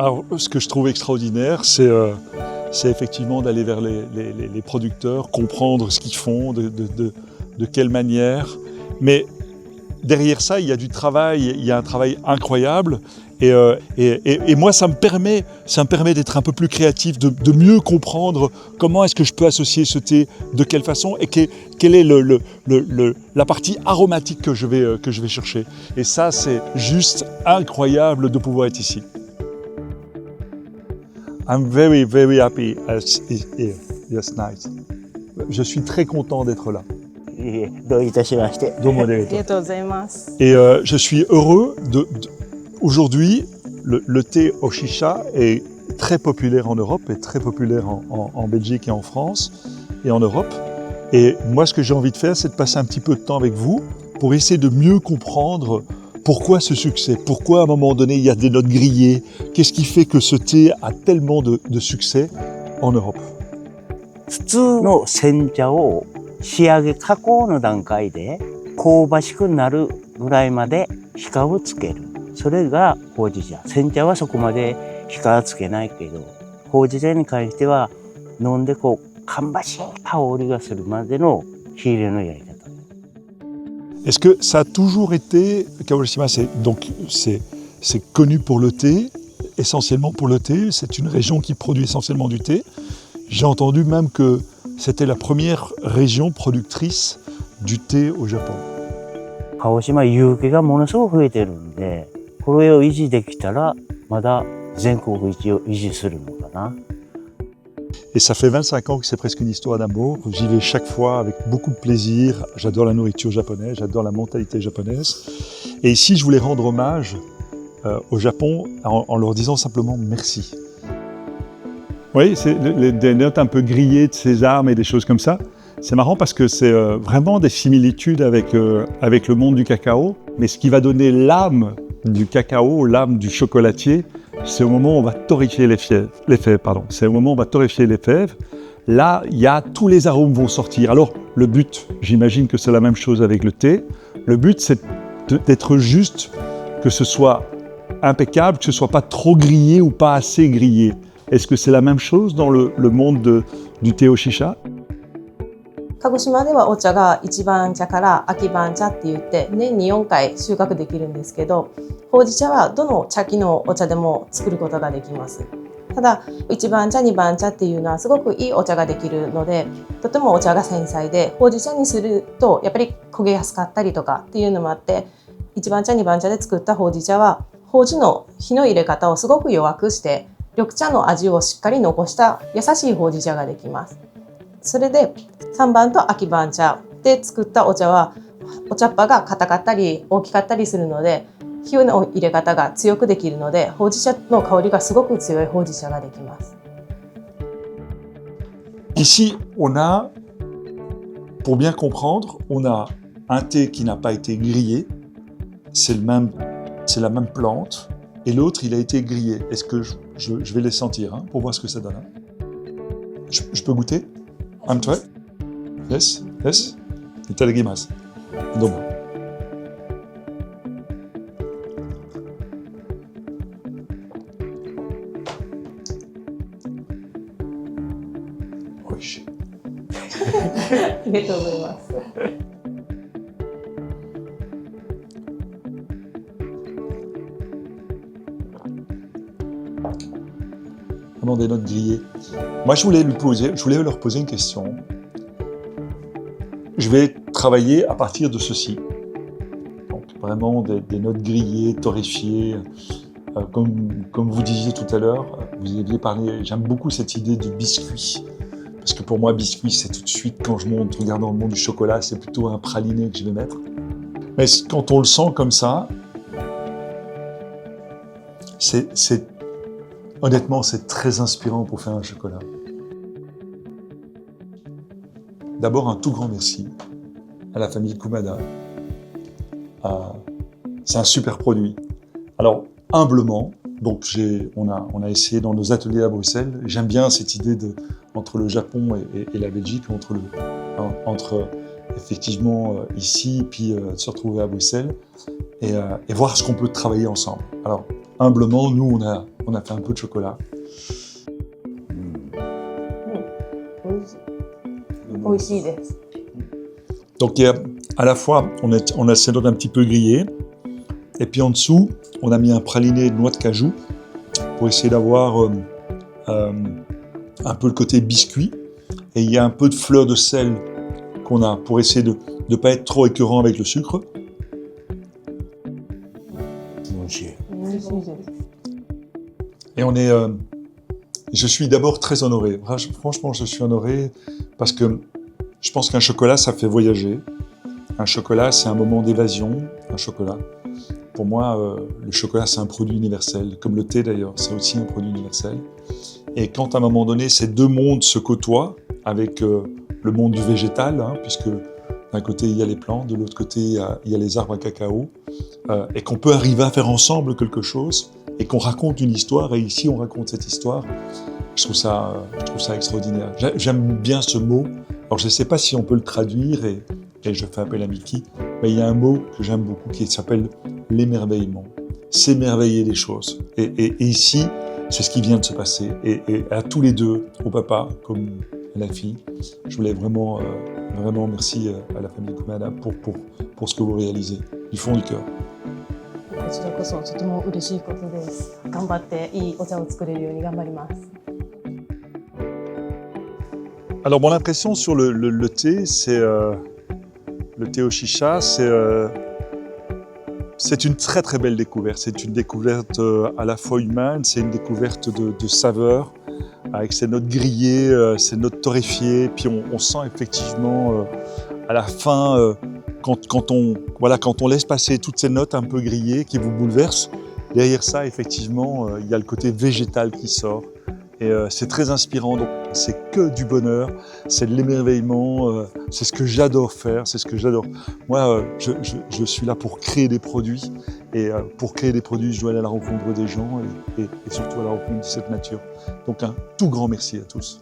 Alors, ce que je trouve extraordinaire, c'est effectivement d'aller vers les producteurs, comprendre ce qu'ils font, de quelle manière. Mais derrière ça, il y a du travail, il y a un travail incroyable. Et moi, ça me permet d'être un peu plus créatif, de mieux comprendre comment est-ce que je peux associer ce thé, de quelle façon, et quelle est la partie aromatique que je vais chercher. Et ça, c'est juste incroyable de pouvoir être ici. I'm very, very happy here. Yes, nice. Je suis très content d'être là. どういたしまして。どうもありがとう。ありがとうございます。 Et je suis heureux aujourd'hui, le thé Oshisha est très populaire en Europe, est très populaire en Belgique et en France et en Europe. Et moi, ce que j'ai envie de faire, c'est de passer un petit peu de temps avec vous pour essayer de mieux comprendre pourquoi ce succès, pourquoi à un moment donné il y a des notes grillées, qu'est-ce qui fait que ce thé a tellement de succès en Europe. 普通の煎茶を仕上げ加工の段階で香ばしくなるぐらいまで火加をつける。それがほうじ茶。煎茶はそこまで火加はつけないけど、ほうじ茶に関しては飲んでこう芳しい香りがするまでの火入れのやり方。Est-ce que ça a toujours été, Kagoshima, c'est connu pour le thé, essentiellement pour le thé, c'est une région qui produit essentiellement du thé. J'ai entendu même que c'était la première région productrice du thé au Japon. 鹿児島有機がものすごく増えてるんで、これを維持できたらまだ全国一を維持するのかな。 Et ça fait 25 ans que c'est presque une histoire d'amour. J'y vais chaque fois avec beaucoup de plaisir. J'adore la nourriture japonaise, j'adore la mentalité japonaise. Et ici, je voulais rendre hommage au Japon en leur disant simplement merci. Oui, c'est des notes un peu grillées de sésame et des choses comme ça. C'est marrant parce que c'est vraiment des similitudes avec le monde du cacao. Mais ce qui va donner l'âme du cacao, l'âme du chocolatier, c'est au moment où on va torréfier les fèves. C'est au moment où on va torréfier les fèves. Là, tous les arômes vont sortir. Alors, le but, j'imagine que c'est la même chose avec le thé. Le but, c'est d'être juste, que ce soit impeccable, que ce soit pas trop grillé ou pas assez grillé. Est-ce que c'est la même chose dans le monde du thé Oshisha? 鹿児島ではお茶が一番茶から秋番茶って言って年に4回収穫できるんですけど、ほうじ茶はどの茶器のお茶でも作ることができます。ただ一番茶二番茶っていうのはすごくいいお茶ができるので、とてもお茶が繊細で、ほうじ茶にするとやっぱり焦げやすかったりとかっていうのもあって、一番茶二番茶で作ったほうじ茶はほうじの火の入れ方をすごく弱くして緑茶の味をしっかり残した優しいほうじ茶ができます。それで3番と秋番茶で作ったお茶はお茶っ葉が硬かったり大きかったりするので、火の入れ方が強くできるので、ほうじ茶の香りがすごく強いほうじ茶ができます。 Ici, on a, pour bien comprendre, on a un thé qui n'a pas été grillé, c'est la même plante, et l'autre, il a été grillé. Est-ce que je vais les sentir pour voir ce que ça donne. Je peux goûter? Un try? Yes, yes. Itadakimasu. Domo. Oishi. ありがとうございます。 Vraiment des notes grillées. Moi, je voulais leur poser une question. Je vais travailler à partir de ceci. Donc, vraiment des notes grillées, torréfiées. Comme vous disiez tout à l'heure, vous aviez parlé, j'aime beaucoup cette idée du biscuit. Parce que pour moi, biscuit, c'est tout de suite, quand je monte, regardant le monde du chocolat, c'est plutôt un praliné que je vais mettre. Mais quand on le sent comme ça, honnêtement, c'est très inspirant pour faire un chocolat. D'abord, un tout grand merci à la famille Kumada. C'est un super produit. Alors, humblement, donc on a essayé dans nos ateliers à Bruxelles. J'aime bien cette idée entre le Japon et la Belgique, entre effectivement ici, puis se retrouver à Bruxelles et voir ce qu'on peut travailler ensemble. Alors, humblement, nous, on On a fait un peu de chocolat. 美味しいです。 Donc il y a, à la fois, on a ces notes un petit peu grillées, et puis en dessous, on a mis un praliné de noix de cajou pour essayer d'avoir un peu le côté biscuit. Et il y a un peu de fleur de sel qu'on a pour essayer de ne pas être trop écœurant avec le sucre. 美味しい。 美味しいです。 Et on est, je suis d'abord très honoré. Franchement, je suis honoré parce que je pense qu'un chocolat, ça fait voyager. Un chocolat, c'est un moment d'évasion. Un chocolat. Pour moi, le chocolat, c'est un produit universel. Comme le thé d'ailleurs, c'est aussi un produit universel. Et quand à un moment donné, ces deux mondes se côtoient avec le monde du végétal, hein, puisque d'un côté, il y a les plantes, de l'autre côté, il y a les arbres à cacao, et qu'on peut arriver à faire ensemble quelque chose, et qu'on raconte une histoire, et ici, on raconte cette histoire, je trouve ça extraordinaire. J'aime bien ce mot. Alors, je ne sais pas si on peut le traduire, et je fais appel à Mickey, mais il y a un mot que j'aime beaucoup qui s'appelle l'émerveillement. S'émerveiller des choses. Et ici, c'est ce qui vient de se passer. Et à tous les deux, au papa comme à la fille, je voulais vraiment merci à la famille Kumada pour ce que vous réalisez, du fond du cœur. こちらこそとても嬉しいことです。頑張っていいお茶を作れるように頑張ります。 Alors, mon impression sur le thé, c'est le thé au chicha, c'est une très très belle découverte. C'est une découverte à la fois humaine, c'est une découverte de saveurs, avec ces notes grillées, ces notes torréfiées. Puis on sent effectivement à la fin, quand on laisse passer toutes ces notes un peu grillées qui vous bouleversent, derrière ça, effectivement, il y a le côté végétal qui sort. Et c'est très inspirant, donc c'est que du bonheur, c'est de l'émerveillement, c'est ce que j'adore faire, c'est ce que j'adore. Moi, je suis là pour créer des produits, et pour créer des produits, je dois aller à la rencontre des gens, et surtout à la rencontre de cette nature. Donc un tout grand merci à tous.